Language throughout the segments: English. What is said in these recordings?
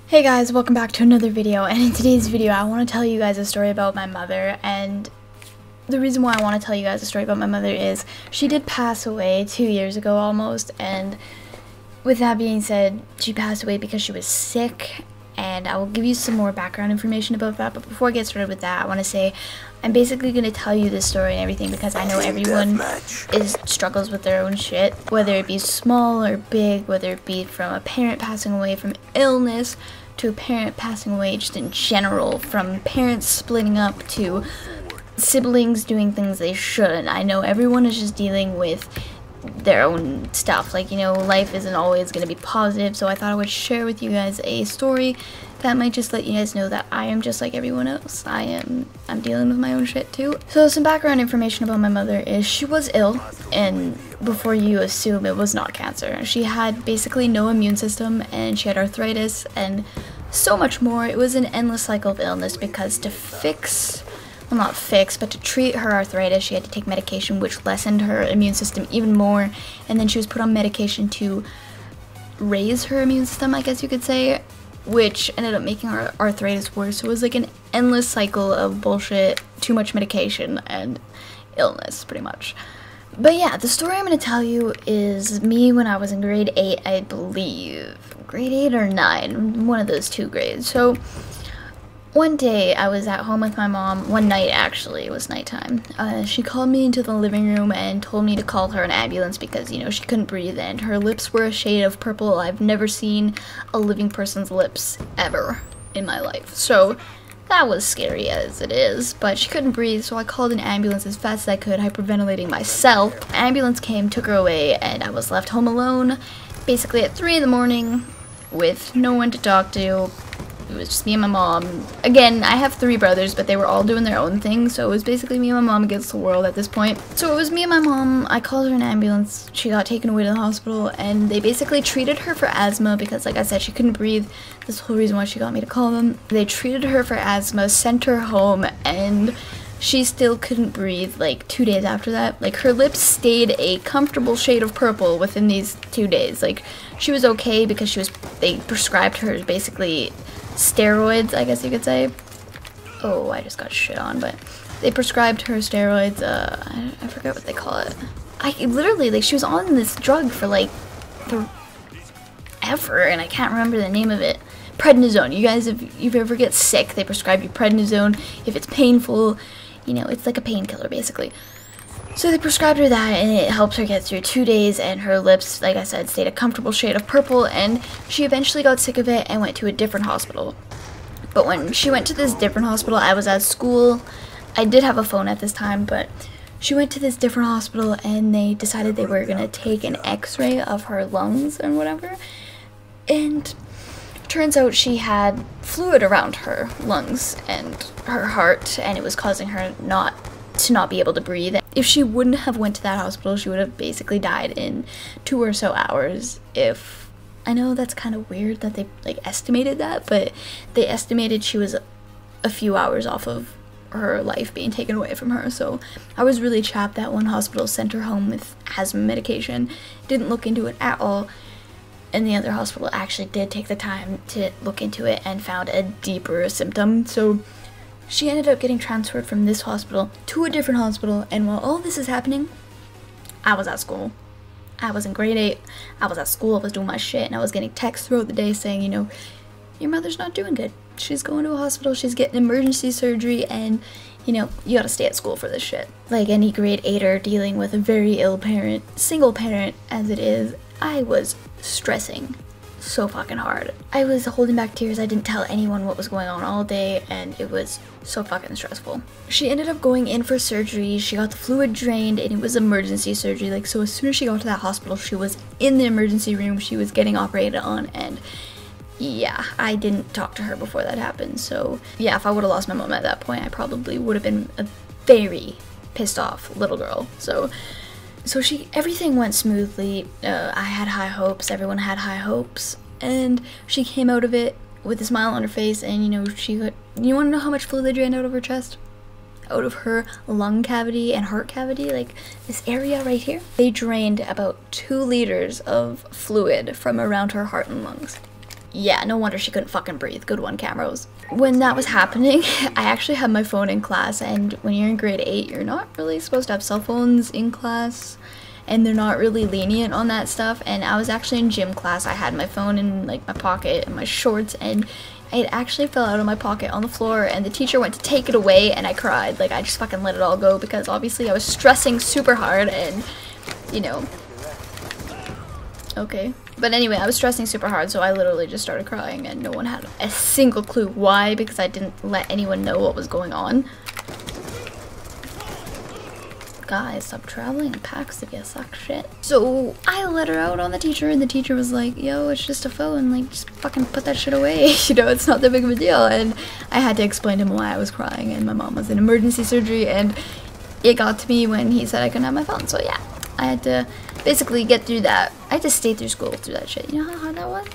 Hey guys, welcome back to another video, and in today's video I want to tell you guys a story about my mother. And the reason why I want to tell you guys a story about my mother is she did pass away 2 years ago almost, and with that being said, she passed away because she was sick, and I will give you some more background information about that. But before I get started with that, I want to say I'm basically going to tell you this story and everything because I know everyone struggles with their own shit, whether it be small or big, whether it be from a parent passing away from illness to a parent passing away just in general, from parents splitting up to siblings doing things they shouldn't. I know everyone is just dealing with their own stuff. Like, you know, life isn't always going to be positive, so I thought I would share with you guys a story that might just let you guys know that I am just like everyone else. I'm dealing with my own shit too. So some background information about my mother is she was ill, and before you assume it was not cancer, she had basically no immune system, and she had arthritis and so much more. It was an endless cycle of illness because to fix, well, not fix, but to treat her arthritis, she had to take medication which lessened her immune system even more, and then she was put on medication to raise her immune system, I guess you could say, which ended up making her arthritis worse. So it was like an endless cycle of bullshit, too much medication, and illness, pretty much. But yeah, the story I'm going to tell you is me when I was in grade 8, I believe. Grade 8 or 9, one of those two grades. So one day I was at home with my mom, one night actually, it was nighttime. She called me into the living room and told me to call her an ambulance because, you know, she couldn't breathe and her lips were a shade of purple. I've never seen a living person's lips ever in my life. So that was scary as it is, but she couldn't breathe, so I called an ambulance as fast as I could, hyperventilating myself. Ambulance came, took her away, and I was left home alone, basically at 3 in the morning with no one to talk to. It was just me and my mom. Again, I have 3 brothers, but they were all doing their own thing, so it was basically me and my mom against the world at this point. So it was me and my mom. I called her an ambulance. She got taken away to the hospital, and they basically treated her for asthma because, like I said, she couldn't breathe. That's the whole reason why she got me to call them. They treated her for asthma, sent her home, and she still couldn't breathe like 2 days after that. Like, her lips stayed a comfortable shade of purple within these 2 days. Like, she was okay because they prescribed her basically steroids, I guess you could say. Oh, I just got shit on, but they prescribed her steroids. I forget what they call it. I literally, like, she was on this drug for like forever, and I can't remember the name of it. Prednisone. You guys, if you ever get sick, they prescribe you prednisone. If it's painful, you know, it's like a painkiller basically. So they prescribed her that, and it helped her get through 2 days, and her lips, like I said, stayed a comfortable shade of purple, and she eventually got sick of it and went to a different hospital. But when she went to this different hospital, I was at school. I did have a phone at this time, but she went to this different hospital, and they decided they were going to take an x-ray of her lungs and whatever. And turns out she had fluid around her lungs and her heart, and it was causing her not be able to breathe. If she wouldn't have went to that hospital, she would have basically died in 2 or so hours. If I know that's kind of weird that they like estimated that, but they estimated she was a few hours off of her life being taken away from her. So I was really chapped that one hospital sent her home with asthma medication, didn't look into it at all, and the other hospital actually did take the time to look into it and found a deeper symptom. So she ended up getting transferred from this hospital to a different hospital, and while all this is happening, I was at school. I was in grade 8, I was at school, I was doing my shit, and I was getting texts throughout the day saying, you know, your mother's not doing good. She's going to a hospital, she's getting emergency surgery, and, you know, you gotta stay at school for this shit. Like any grade 8er dealing with a very ill parent, single parent as it is, I was stressing so fucking hard. I was holding back tears. I didn't tell anyone what was going on all day, and it was so fucking stressful. She ended up going in for surgery. She got the fluid drained, and it was emergency surgery. Like, so as soon as she got to that hospital, she was in the emergency room. She was getting operated on, and yeah, I didn't talk to her before that happened. So yeah, if I would have lost my mom at that point, I probably would have been a very pissed off little girl. So everything went smoothly. I had high hopes, everyone had high hopes, and she came out of it with a smile on her face, and you know, you wanna know how much fluid they drained out of her chest? Out of her lung cavity and heart cavity, like this area right here. They drained about 2 liters of fluid from around her heart and lungs. yeah, no wonder she couldn't fucking breathe. Good one, Camrose. When that was happening, I actually had my phone in class, and when you're in grade 8, you're not really supposed to have cell phones in class, and they're not really lenient on that stuff. And I was actually in gym class. I had my phone in like my pocket and my shorts, and it actually fell out of my pocket on the floor, and the teacher went to take it away, and I cried. Like, I just fucking let it all go because obviously I was stressing super hard, and you know, okay. But anyway, I was stressing super hard, so I literally just started crying, and no one had a single clue why, because I didn't let anyone know what was going on. Guys, stop traveling in packs if you suck shit. So I let her out on the teacher, and the teacher was like, yo, it's just a phone, like, just fucking put that shit away. You know, it's not that big of a deal. And I had to explain to him why I was crying, and my mom was in emergency surgery, and it got to me when he said I couldn't have my phone. So yeah, I had to basically get through that. I had to stay through school through that shit. You know how hard that was?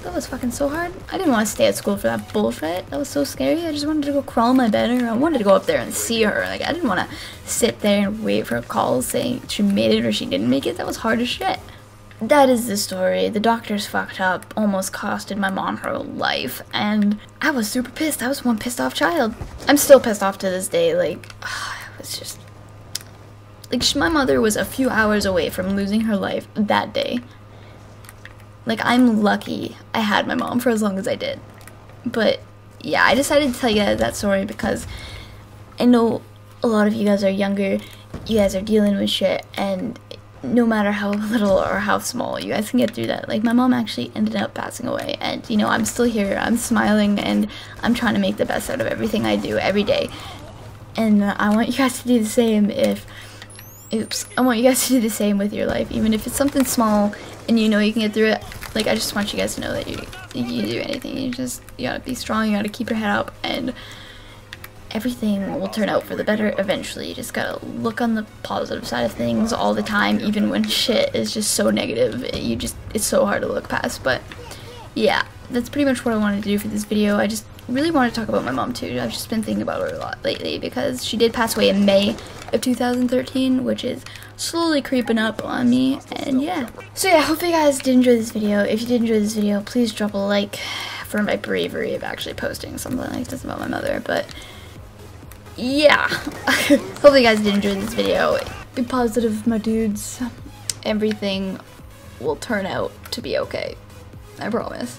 That was fucking so hard. I didn't want to stay at school for that bullshit. That was so scary. I just wanted to go crawl in my bed, or I wanted to go up there and see her. Like, I didn't want to sit there and wait for a call saying she made it or she didn't make it. That was hard as shit. That is the story. The doctors fucked up, almost costed my mom her life, and I was super pissed. I was one pissed off child. I'm still pissed off to this day. Like, it was just... like, my mother was a few hours away from losing her life that day. Like, I'm lucky I had my mom for as long as I did. But, yeah, I decided to tell you guys that story because I know a lot of you guys are younger, you guys are dealing with shit, and no matter how little or how small, you guys can get through that. Like, my mom actually ended up passing away, and, you know, I'm still here, I'm smiling, and I'm trying to make the best out of everything I do every day. And I want you guys to do the same I want you guys to do the same with your life, even if it's something small and you know you can get through it. Like, I just want you guys to know that you can do anything. You gotta be strong, you gotta keep your head up, and everything will turn out for the better eventually. You just gotta look on the positive side of things all the time, even when shit is just so negative. It's so hard to look past. But yeah, that's pretty much what I wanted to do for this video. I just really want to talk about my mom too. I've just been thinking about her a lot lately because she did pass away in May of 2013, which is slowly creeping up on me, and yeah. So yeah, I hope you guys did enjoy this video. If you did enjoy this video, please drop a like for my bravery of actually posting something like this about my mother. But yeah, hope you guys did enjoy this video. Be positive, my dudes. Everything will turn out to be okay. I promise.